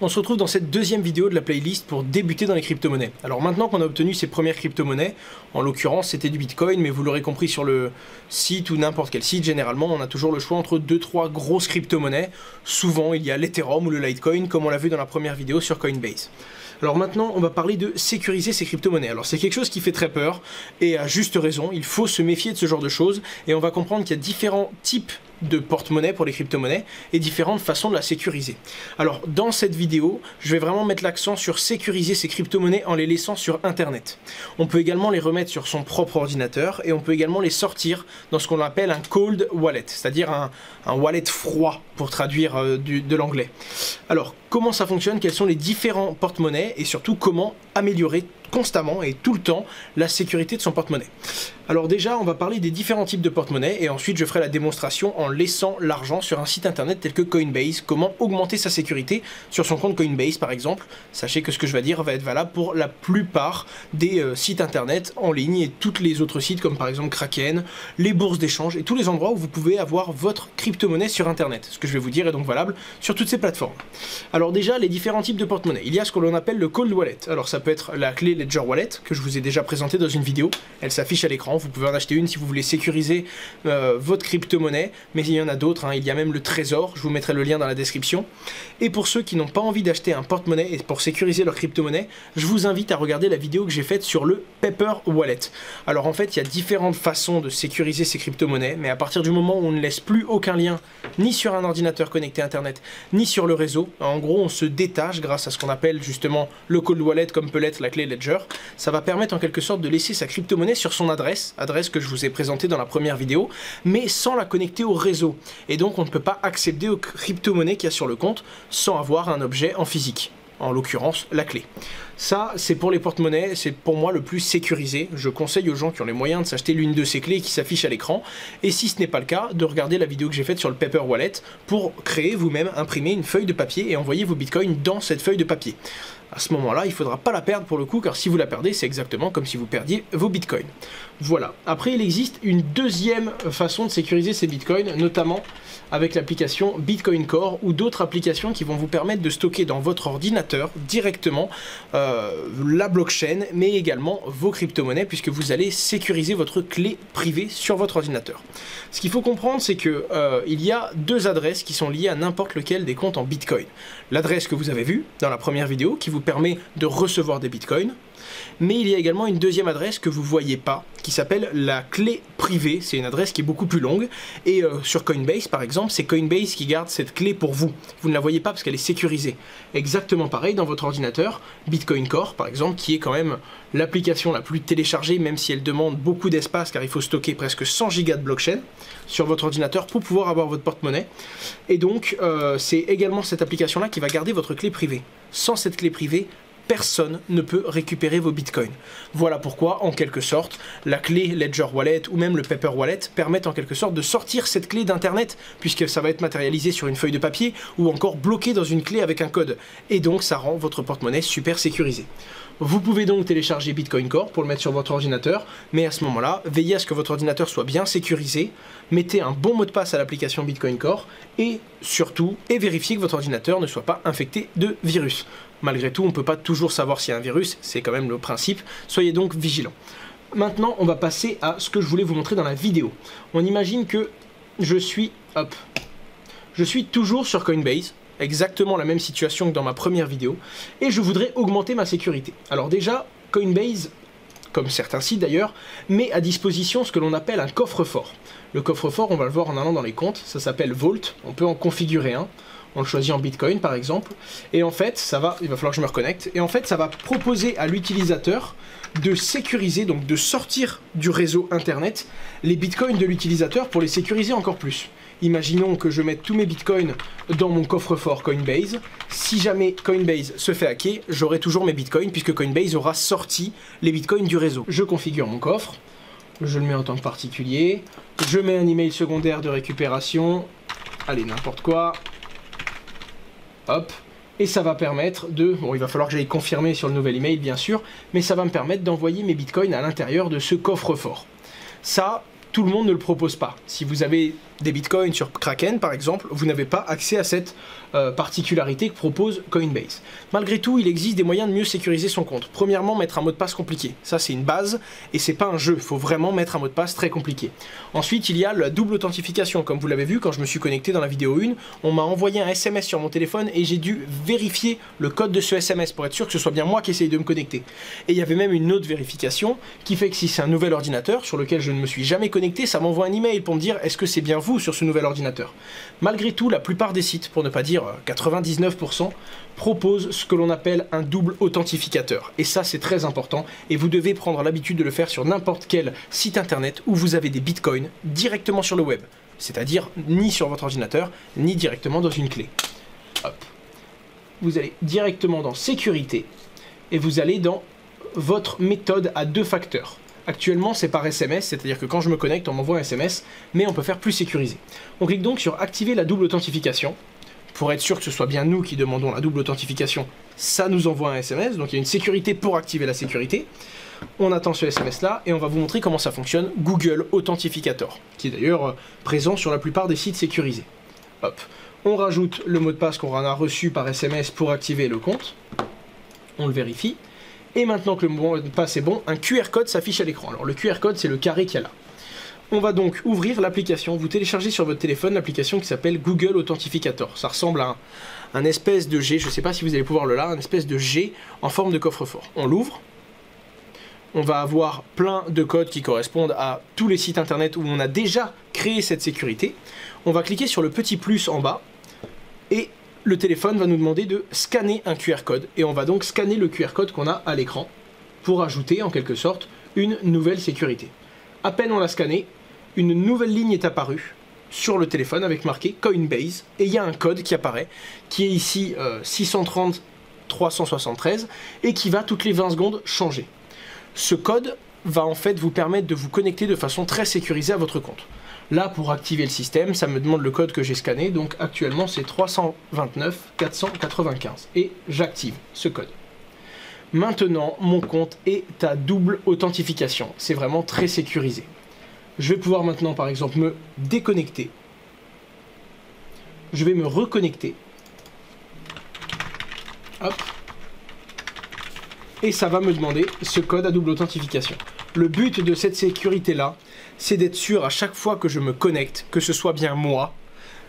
On se retrouve dans cette deuxième vidéo de la playlist pour débuter dans les crypto-monnaies. Alors maintenant qu'on a obtenu ces premières crypto-monnaies, en l'occurrence c'était du Bitcoin, mais vous l'aurez compris sur le site ou n'importe quel site, généralement on a toujours le choix entre 2-3 grosses crypto-monnaies. Souvent il y a l'Ethereum ou le Litecoin, comme on l'a vu dans la première vidéo sur Coinbase. Alors maintenant, on va parler de sécuriser ces crypto-monnaies. Alors c'est quelque chose qui fait très peur, et à juste raison, il faut se méfier de ce genre de choses, et on va comprendre qu'il y a différents types de porte-monnaie pour les crypto-monnaies et différentes façons de la sécuriser. Alors dans cette vidéo, je vais vraiment mettre l'accent sur sécuriser ces crypto-monnaies en les laissant sur Internet. On peut également les remettre sur son propre ordinateur et on peut également les sortir dans ce qu'on appelle un cold wallet, c'est-à-dire un wallet froid pour traduire de l'anglais. Alors comment ça fonctionne, quels sont les différents porte-monnaies et surtout comment améliorer constamment et tout le temps la sécurité de son porte-monnaie. Alors déjà, on va parler des différents types de porte-monnaie et ensuite je ferai la démonstration en laissant l'argent sur un site internet tel que Coinbase, comment augmenter sa sécurité sur son compte Coinbase par exemple. Sachez que ce que je vais dire va être valable pour la plupart des sites internet en ligne et tous les autres sites comme par exemple Kraken, les bourses d'échange et tous les endroits où vous pouvez avoir votre crypto-monnaie sur internet. Ce que je vais vous dire est donc valable sur toutes ces plateformes. Alors déjà, les différents types de porte-monnaie. Il y a ce que l'on appelle le cold wallet. Alors ça peut être la clé Ledger Wallet que je vous ai déjà présenté dans une vidéo. Elle s'affiche à l'écran. Vous pouvez en acheter une si vous voulez sécuriser votre crypto-monnaie, mais il y en a d'autres, hein. Il y a même le Trésor, je vous mettrai le lien dans la description. Et pour ceux qui n'ont pas envie d'acheter un porte-monnaie et pour sécuriser leur crypto-monnaie, je vous invite à regarder la vidéo que j'ai faite sur le Paper Wallet. Alors en fait, il y a différentes façons de sécuriser ces crypto-monnaies, mais à partir du moment où on ne laisse plus aucun lien, ni sur un ordinateur connecté à Internet, ni sur le réseau, en gros on se détache grâce à ce qu'on appelle justement le cold wallet, comme peut l'être la clé Ledger. Ça va permettre en quelque sorte de laisser sa crypto-monnaie sur son adresse que je vous ai présentée dans la première vidéo, mais sans la connecter au réseau. Et donc on ne peut pas accéder aux crypto-monnaies qu'il y a sur le compte sans avoir un objet en physique, en l'occurrence la clé. Ça, c'est pour les porte-monnaies, c'est pour moi le plus sécurisé. Je conseille aux gens qui ont les moyens de s'acheter l'une de ces clés qui s'affiche à l'écran. Et si ce n'est pas le cas, de regarder la vidéo que j'ai faite sur le Paper Wallet pour créer vous-même, imprimer une feuille de papier et envoyer vos bitcoins dans cette feuille de papier. À ce moment-là, il ne faudra pas la perdre pour le coup, car si vous la perdez, c'est exactement comme si vous perdiez vos bitcoins. Voilà. Après, il existe une deuxième façon de sécuriser ces bitcoins, notamment avec l'application Bitcoin Core ou d'autres applications qui vont vous permettre de stocker dans votre ordinateur directement la blockchain, mais également vos crypto-monnaies, puisque vous allez sécuriser votre clé privée sur votre ordinateur. Ce qu'il faut comprendre, c'est que il y a deux adresses qui sont liées à n'importe lequel des comptes en Bitcoin. L'adresse que vous avez vue dans la première vidéo, qui vous permet de recevoir des bitcoins, mais il y a également une deuxième adresse que vous ne voyez pas, qui s'appelle la clé privée. C'est une adresse qui est beaucoup plus longue, et sur Coinbase par exemple, c'est Coinbase qui garde cette clé pour vous. Vous ne la voyez pas parce qu'elle est sécurisée. Exactement pareil dans votre ordinateur, Bitcoin Core par exemple, qui est quand même l'application la plus téléchargée, même si elle demande beaucoup d'espace, car il faut stocker presque 100 gigas de blockchain sur votre ordinateur pour pouvoir avoir votre porte-monnaie. Et donc, c'est également cette application-là qui va garder votre clé privée. Sans cette clé privée, personne ne peut récupérer vos bitcoins. Voilà pourquoi, en quelque sorte, la clé Ledger Wallet ou même le Paper Wallet permettent en quelque sorte de sortir cette clé d'Internet, puisque ça va être matérialisé sur une feuille de papier ou encore bloqué dans une clé avec un code. Et donc, ça rend votre porte-monnaie super sécurisée. Vous pouvez donc télécharger Bitcoin Core pour le mettre sur votre ordinateur, mais à ce moment-là, veillez à ce que votre ordinateur soit bien sécurisé, mettez un bon mot de passe à l'application Bitcoin Core et surtout, vérifiez que votre ordinateur ne soit pas infecté de virus. Malgré tout, on ne peut pas toujours savoir s'il y a un virus, c'est quand même le principe, soyez donc vigilants. Maintenant, on va passer à ce que je voulais vous montrer dans la vidéo. On imagine que je suis toujours sur Coinbase, exactement la même situation que dans ma première vidéo, et je voudrais augmenter ma sécurité. Alors déjà, Coinbase, comme certains sites d'ailleurs, met à disposition ce que l'on appelle un coffre-fort. Le coffre-fort, on va le voir en allant dans les comptes, ça s'appelle Vault, on peut en configurer un. On le choisit en Bitcoin par exemple, et en fait, il va falloir que je me reconnecte, et en fait ça va proposer à l'utilisateur de sécuriser, donc de sortir du réseau internet les bitcoins de l'utilisateur pour les sécuriser encore plus. Imaginons que je mette tous mes bitcoins dans mon coffre-fort Coinbase. Si jamais Coinbase se fait hacker, j'aurai toujours mes bitcoins puisque Coinbase aura sorti les bitcoins du réseau. Je configure mon coffre, je le mets en tant que particulier, je mets un email secondaire de récupération, allez n'importe quoi, hop, et ça va permettre de... Bon, il va falloir que j'aille confirmer sur le nouvel email bien sûr, mais ça va me permettre d'envoyer mes bitcoins à l'intérieur de ce coffre-fort. Ça, tout le monde ne le propose pas. Si vous avez des bitcoins sur Kraken par exemple, vous n'avez pas accès à cette particularité que propose Coinbase. Malgré tout, il existe des moyens de mieux sécuriser son compte. Premièrement, mettre un mot de passe compliqué. Ça, c'est une base et c'est pas un jeu. Il faut vraiment mettre un mot de passe très compliqué. Ensuite, il y a la double authentification. Comme vous l'avez vu, quand je me suis connecté dans la vidéo 1, on m'a envoyé un SMS sur mon téléphone et j'ai dû vérifier le code de ce SMS pour être sûr que ce soit bien moi qui essaye de me connecter. Et il y avait même une autre vérification qui fait que si c'est un nouvel ordinateur sur lequel je ne me suis jamais connecté, ça m'envoie un email pour me dire est-ce que c'est bien vous sur ce nouvel ordinateur. Malgré tout, la plupart des sites, pour ne pas dire 99%, proposent ce que l'on appelle un double authentificateur. Et ça, c'est très important et vous devez prendre l'habitude de le faire sur n'importe quel site internet où vous avez des bitcoins directement sur le web. C'est-à-dire ni sur votre ordinateur, ni directement dans une clé. Hop. Vous allez directement dans sécurité et vous allez dans votre méthode à 2 facteurs. Actuellement, c'est par SMS, c'est-à-dire que quand je me connecte, on m'envoie un SMS, mais on peut faire plus sécurisé. On clique donc sur activer la double authentification. Pour être sûr que ce soit bien nous qui demandons la double authentification, ça nous envoie un SMS, donc il y a une sécurité pour activer la sécurité. On attend ce SMS là et on va vous montrer comment ça fonctionne, Google Authentificator, qui est d'ailleurs présent sur la plupart des sites sécurisés. Hop. On rajoute le mot de passe qu'on a reçu par SMS pour activer le compte. On le vérifie. Et maintenant que le mot de passe est bon, un QR code s'affiche à l'écran. Alors le QR code, c'est le carré qu'il y a là. On va donc ouvrir l'application. Vous téléchargez sur votre téléphone l'application qui s'appelle Google Authentificator. Ça ressemble à un espèce de G, je ne sais pas si vous allez pouvoir le là, un espèce de G en forme de coffre-fort. On l'ouvre. On va avoir plein de codes qui correspondent à tous les sites internet où on a déjà créé cette sécurité. On va cliquer sur le petit plus en bas et le téléphone va nous demander de scanner un QR code. Et on va donc scanner le QR code qu'on a à l'écran pour ajouter en quelque sorte une nouvelle sécurité. À peine on l'a scanné, une nouvelle ligne est apparue sur le téléphone avec marqué Coinbase et il y a un code qui apparaît qui est ici 630 373 et qui va toutes les 20 secondes changer. Ce code va en fait vous permettre de vous connecter de façon très sécurisée à votre compte. Là, pour activer le système, ça me demande le code que j'ai scanné, donc actuellement c'est 329 495 et j'active ce code. Maintenant, mon compte est à double authentification, c'est vraiment très sécurisé. Je vais pouvoir maintenant par exemple me déconnecter, je vais me reconnecter, hop, et ça va me demander ce code à double authentification. Le but de cette sécurité-là, c'est d'être sûr à chaque fois que je me connecte, que ce soit bien moi,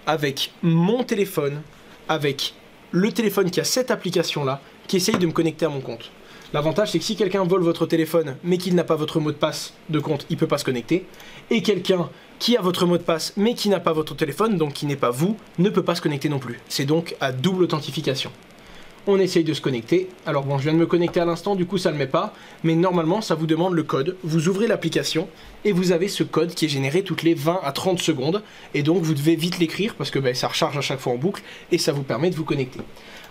avec mon téléphone, avec le téléphone qui a cette application-là, qui essaye de me connecter à mon compte. L'avantage, c'est que si quelqu'un vole votre téléphone, mais qu'il n'a pas votre mot de passe de compte, il ne peut pas se connecter. Et quelqu'un qui a votre mot de passe, mais qui n'a pas votre téléphone, donc qui n'est pas vous, ne peut pas se connecter non plus. C'est donc à double authentification. On essaye de se connecter. Alors bon, je viens de me connecter à l'instant, du coup ça ne le met pas, mais normalement ça vous demande le code. Vous ouvrez l'application et vous avez ce code qui est généré toutes les 20 à 30 secondes, et donc vous devez vite l'écrire parce que ça recharge à chaque fois en boucle et ça vous permet de vous connecter.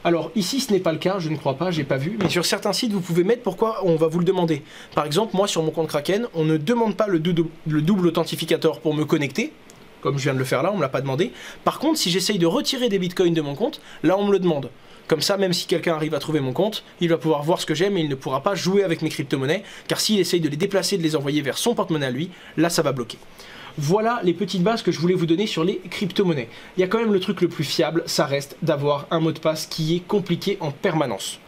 Alors ici ce n'est pas le cas, je ne crois pas, j'ai pas vu, mais sur certains sites vous pouvez mettre pourquoi on va vous le demander. Par exemple, moi sur mon compte Kraken, on ne demande pas le double authentificateur pour me connecter, comme je viens de le faire là, on ne me l'a pas demandé. Par contre, si j'essaye de retirer des bitcoins de mon compte, là on me le demande. Comme ça, même si quelqu'un arrive à trouver mon compte, il va pouvoir voir ce que j'ai, mais il ne pourra pas jouer avec mes crypto-monnaies, car s'il essaye de les déplacer, de les envoyer vers son porte-monnaie à lui, là ça va bloquer. Voilà les petites bases que je voulais vous donner sur les crypto-monnaies. Il y a quand même le truc le plus fiable, ça reste d'avoir un mot de passe qui est compliqué en permanence.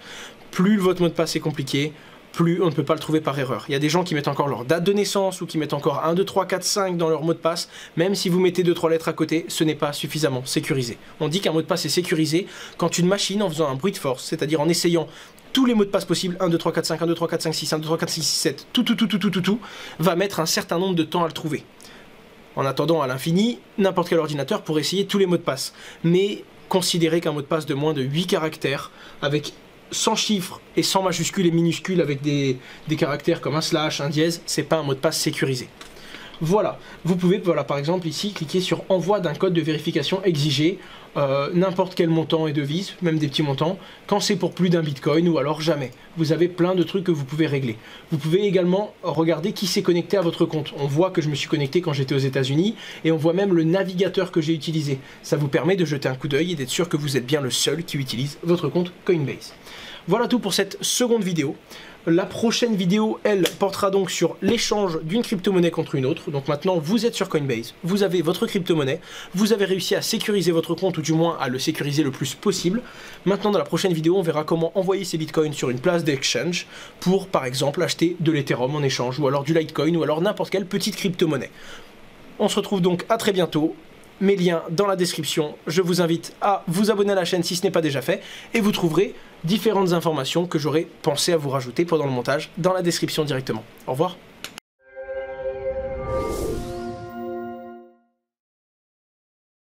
Plus votre mot de passe est compliqué, plus on ne peut pas le trouver par erreur. Il y a des gens qui mettent encore leur date de naissance ou qui mettent encore 1, 2, 3, 4, 5 dans leur mot de passe. Même si vous mettez 2, 3 lettres à côté, ce n'est pas suffisamment sécurisé. On dit qu'un mot de passe est sécurisé quand une machine, en faisant un bruit de force, c'est-à-dire en essayant tous les mots de passe possibles, 1, 2, 3, 4, 5, 1, 2, 3, 4, 5, 6, 1, 2, 3, 4, 5, 6, 7, tout, va mettre un certain nombre de temps à le trouver. En attendant à l'infini, n'importe quel ordinateur pourrait essayer tous les mots de passe. Mais considérez qu'un mot de passe de moins de 8 caractères, avec 100 chiffres et 100 majuscules et minuscules avec des caractères comme un slash, un dièse, c'est pas un mot de passe sécurisé. Voilà, vous pouvez par exemple ici cliquer sur envoi d'un code de vérification exigé, n'importe quel montant et devise, même des petits montants, quand c'est pour plus d'un bitcoin ou alors jamais. Vous avez plein de trucs que vous pouvez régler. Vous pouvez également regarder qui s'est connecté à votre compte. On voit que je me suis connecté quand j'étais aux États-Unis et on voit même le navigateur que j'ai utilisé. Ça vous permet de jeter un coup d'œil et d'être sûr que vous êtes bien le seul qui utilise votre compte Coinbase. Voilà tout pour cette seconde vidéo. La prochaine vidéo, elle, portera donc sur l'échange d'une crypto-monnaie contre une autre. Donc maintenant, vous êtes sur Coinbase, vous avez votre crypto-monnaie, vous avez réussi à sécuriser votre compte, ou du moins à le sécuriser le plus possible. Maintenant, dans la prochaine vidéo, on verra comment envoyer ces bitcoins sur une place d'exchange pour, par exemple, acheter de l'Ethereum en échange, ou alors du Litecoin, ou alors n'importe quelle petite crypto-monnaie. On se retrouve donc à très bientôt. Mes liens dans la description. Je vous invite à vous abonner à la chaîne si ce n'est pas déjà fait, et vous trouverez différentes informations que j'aurais pensé à vous rajouter pendant le montage dans la description directement. Au revoir.